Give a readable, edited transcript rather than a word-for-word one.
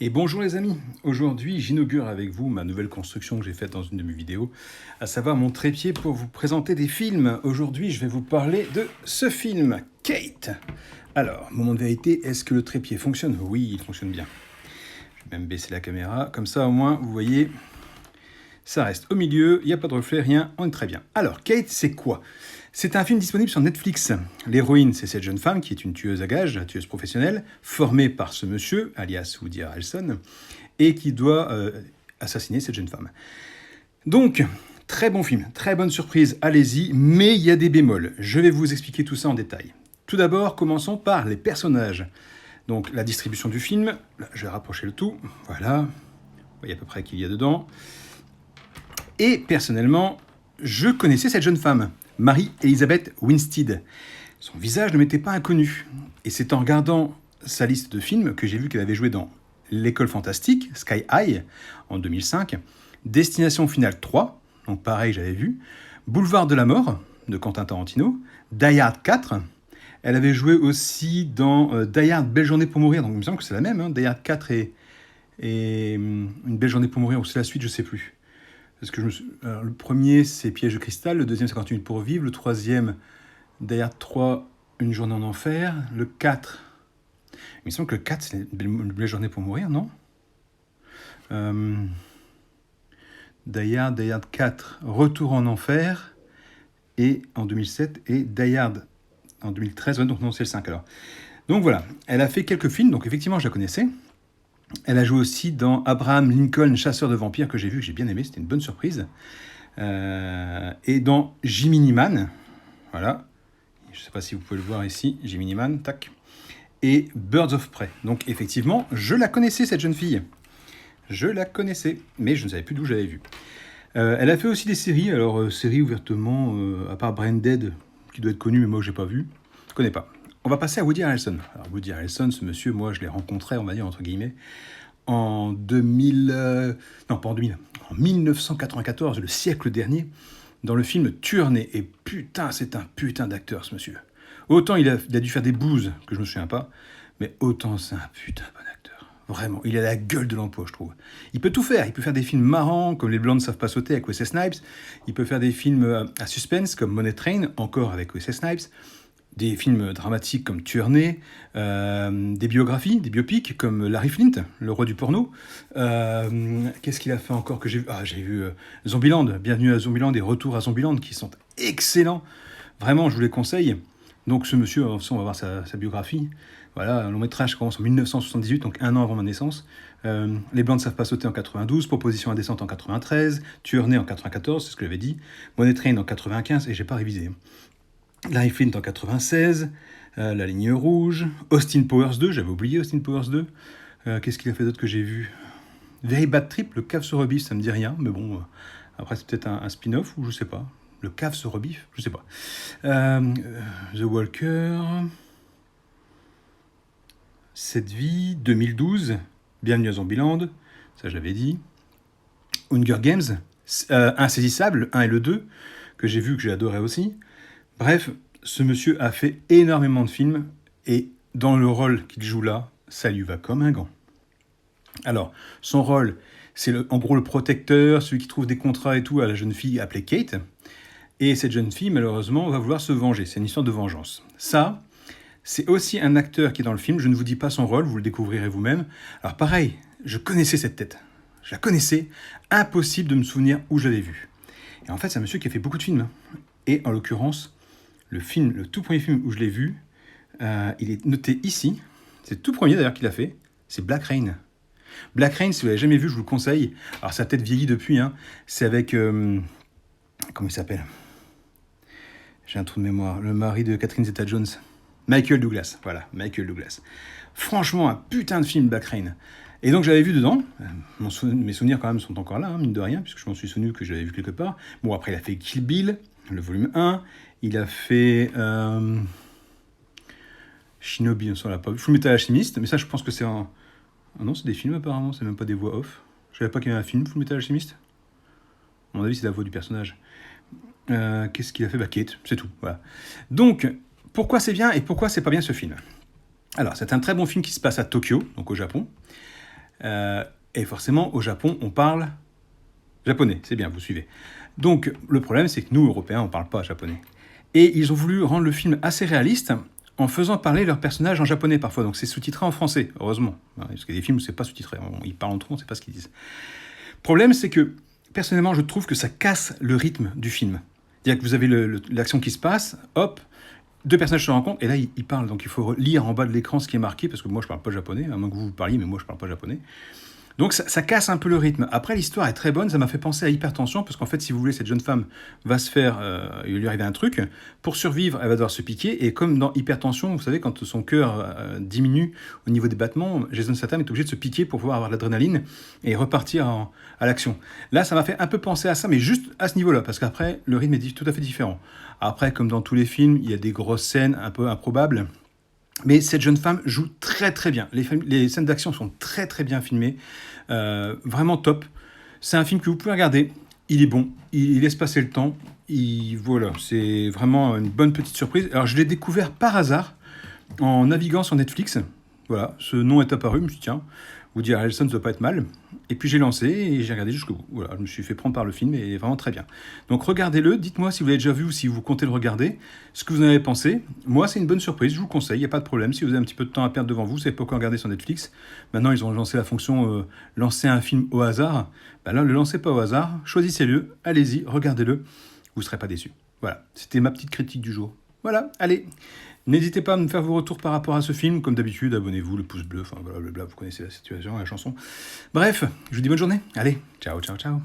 Et bonjour les amis, aujourd'hui j'inaugure avec vous ma nouvelle construction que j'ai faite dans une de mes vidéos, à savoir mon trépied pour vous présenter des films. Aujourd'hui je vais vous parler de ce film, Kate. Alors, moment de vérité, est-ce que le trépied fonctionne? Oui, il fonctionne bien. Je vais même baisser la caméra, comme ça au moins vous voyez, ça reste au milieu, il n'y a pas de reflet, rien, on est très bien. Alors, Kate c'est quoi? C'est un film disponible sur Netflix. L'héroïne, c'est cette jeune femme qui est une tueuse à gages, une tueuse professionnelle, formée par ce monsieur, alias Woody Harrelson, et qui doit assassiner cette jeune femme. Donc, très bon film, très bonne surprise, allez-y, mais il y a des bémols. Je vais vous expliquer tout ça en détail. Tout d'abord, commençons par les personnages. Donc, la distribution du film, là, je vais rapprocher le tout, voilà, vous voyez à peu près qui il y a dedans. Et personnellement, je connaissais cette jeune femme, Mary-Elizabeth Winstead. Son visage ne m'était pas inconnu. Et c'est en regardant sa liste de films que j'ai vu qu'elle avait joué dans L'école fantastique, Sky High, en 2005, Destination finale 3, donc pareil, j'avais vu, Boulevard de la mort, de Quentin Tarantino, Die Hard 4. Elle avait joué aussi dans Die Hard, Belle journée pour mourir, donc il me semble que c'est la même, hein, Die Hard 4 et Une belle journée pour mourir, ou c'est la suite, je sais plus. Parce que alors, le premier, c'est Piège de cristal. Le deuxième, 50 minutes pour vivre. Le troisième, Die Hard 3, Une journée en enfer. Le 4, il me semble que le 4, c'est Une belle journée pour mourir, non Die Hard 4, Retour en enfer. Et en 2007, et Die Hard en 2013. Ouais, donc non, c'est le 5 alors. Donc voilà, elle a fait quelques films, donc effectivement, je la connaissais. Elle a joué aussi dans Abraham Lincoln, chasseur de vampires, que j'ai vu, que j'ai bien aimé, c'était une bonne surprise. Et dans Jiminy Man, voilà, je ne sais pas si vous pouvez le voir ici, Jiminy Man, tac. Et Birds of Prey. Donc effectivement, je la connaissais, cette jeune fille. Je la connaissais, mais je ne savais plus d'où j'avais vu. Elle a fait aussi des séries, alors séries ouvertement, à part Branded, qui doit être connue, mais moi je n'ai pas vu, je ne connais pas. On va passer à Woody Harrelson. Alors Woody Harrelson, ce monsieur, moi je l'ai rencontré, on va dire entre guillemets, en 2000... non, pas en 2000, en 1994, le siècle dernier, dans le film Tuerney. Et putain, c'est un putain d'acteur, ce monsieur. Autant il a dû faire des bouses, que je me souviens pas, mais autant c'est un putain bon acteur. Vraiment, il a la gueule de l'emploi, je trouve. Il peut tout faire. Il peut faire des films marrants, comme Les Blondes ne savent pas sauter avec Wesley Snipes. Il peut faire des films à suspense, comme Money Train, encore avec Wesley Snipes. Des films dramatiques comme Tuerney, des biographies, des biopics comme Larry Flint, le roi du porno. Qu'est-ce qu'il a fait encore que j'ai vu? Ah, j'ai vu Zombieland, Bienvenue à Zombieland et Retour à Zombieland, qui sont excellents. Vraiment, je vous les conseille. Donc ce monsieur, on va voir sa biographie. Voilà, un long métrage qui commence en 1978, donc un an avant ma naissance. Les Blancs ne savent pas sauter en 92, Proposition indécente en 93, Tuerney en 94, c'est ce que j'avais dit, Money Train en 95, et j'ai pas révisé. Larry Flint en 96, La ligne rouge, Austin Powers 2, j'avais oublié Austin Powers 2. Qu'est-ce qu'il a fait d'autre que j'ai vu? Very Bad Trip, le cave se rebiffe, ça me dit rien, mais bon, après c'est peut-être un spin-off, ou je sais pas. Le cave se rebiffe, je sais pas. The Walker, Cette vie, 2012, Bienvenue à Zombieland, ça je l'avais dit. Hunger Games, Insaisissable, le 1 et le 2, que j'ai vu, que j'ai adoré aussi. Bref, ce monsieur a fait énormément de films, et dans le rôle qu'il joue là, ça lui va comme un gant. Alors, son rôle, c'est en gros le protecteur, celui qui trouve des contrats et tout à la jeune fille appelée Kate. Et cette jeune fille, malheureusement, va vouloir se venger. C'est une histoire de vengeance. Ça, c'est aussi un acteur qui est dans le film. Je ne vous dis pas son rôle, vous le découvrirez vous-même. Alors pareil, je connaissais cette tête. Je la connaissais. Impossible de me souvenir où je l'avais vue. Et en fait, c'est un monsieur qui a fait beaucoup de films. Et en l'occurrence, le tout premier film où je l'ai vu, il est noté ici. C'est le tout premier d'ailleurs qu'il a fait. C'est Black Rain. Black Rain, si vous l'avez jamais vu, je vous le conseille. Alors ça a peut-être vieilli depuis. Hein. C'est avec... comment il s'appelle? J'ai un trou de mémoire. Le mari de Catherine Zeta-Jones. Michael Douglas. Voilà, Michael Douglas. Franchement, un putain de film, Black Rain. Et donc j'avais vu dedans. Mes souvenirs quand même sont encore là, hein, mine de rien, puisque je m'en suis souvenu que j'avais vu quelque part. Bon, après il a fait Kill Bill, le volume 1. Il a fait... Shinobi, on l'a pas vu. Full Metal Alchemist, mais ça je pense que c'est un... Ah non, c'est des films apparemment, c'est même pas des voix off. Je savais pas qu'il y avait un film, Full Metal Alchemist. À mon avis, c'est la voix du personnage. Qu'est-ce qu'il a fait? Bah, Kate, c'est tout. Voilà. Donc, pourquoi c'est bien et pourquoi c'est pas bien ce film? Alors, c'est un très bon film qui se passe à Tokyo, donc au Japon. Et forcément, au Japon, on parle japonais. C'est bien, vous suivez. Donc, le problème, c'est que nous, Européens, on ne parle pas japonais. Et ils ont voulu rendre le film assez réaliste en faisant parler leurs personnages en japonais parfois. Donc, c'est sous-titré en français, heureusement. Parce qu'il y a des films où c'est pas sous-titré. Ils parlent en trop, on ne sait pas ce qu'ils disent. Le problème, c'est que, personnellement, je trouve que ça casse le rythme du film. C'est-à-dire que vous avez l'action qui se passe, hop, deux personnages se rencontrent, et là, ils parlent. Donc, il faut lire en bas de l'écran ce qui est marqué, parce que moi, je parle pas japonais, à moins que vous parliez, mais moi, je parle pas japonais. Donc ça casse un peu le rythme. Après, l'histoire est très bonne, ça m'a fait penser à Hypertension, parce qu'en fait, si vous voulez, cette jeune femme va se faire... il va lui arriver un truc. Pour survivre, elle va devoir se piquer, et comme dans Hypertension, vous savez, quand son cœur diminue au niveau des battements, Jason Statham est obligé de se piquer pour pouvoir avoir l'adrénaline et repartir à l'action. Là, ça m'a fait un peu penser à ça, mais juste à ce niveau-là, parce qu'après, le rythme est tout à fait différent. Après, comme dans tous les films, il y a des grosses scènes un peu improbables, mais cette jeune femme joue très très bien. Les scènes d'action sont très très bien filmées. Vraiment top. C'est un film que vous pouvez regarder. Il est bon. Il laisse passer le temps. Voilà, c'est vraiment une bonne petite surprise. Alors je l'ai découvert par hasard en naviguant sur Netflix. Voilà, ce nom est apparu. Je me suis dit, tiens, Woody Harrelson ne doit pas être mal. Et puis j'ai lancé et j'ai regardé jusqu'au bout. Voilà, je me suis fait prendre par le film et vraiment très bien. Donc regardez-le, dites-moi si vous l'avez déjà vu ou si vous comptez le regarder, ce que vous en avez pensé. Moi, c'est une bonne surprise, je vous le conseille, il n'y a pas de problème. Si vous avez un petit peu de temps à perdre devant vous, vous savez pas quoi regarder sur Netflix. Maintenant, ils ont lancé la fonction lancer un film au hasard. Ben là, ne le lancez pas au hasard, choisissez-le, allez-y, regardez-le, vous ne serez pas déçus. Voilà, c'était ma petite critique du jour. Voilà, allez. N'hésitez pas à me faire vos retours par rapport à ce film. Comme d'habitude, abonnez-vous, le pouce bleu, enfin blablabla, vous connaissez la situation, la chanson. Bref, je vous dis bonne journée. Allez, ciao, ciao, ciao.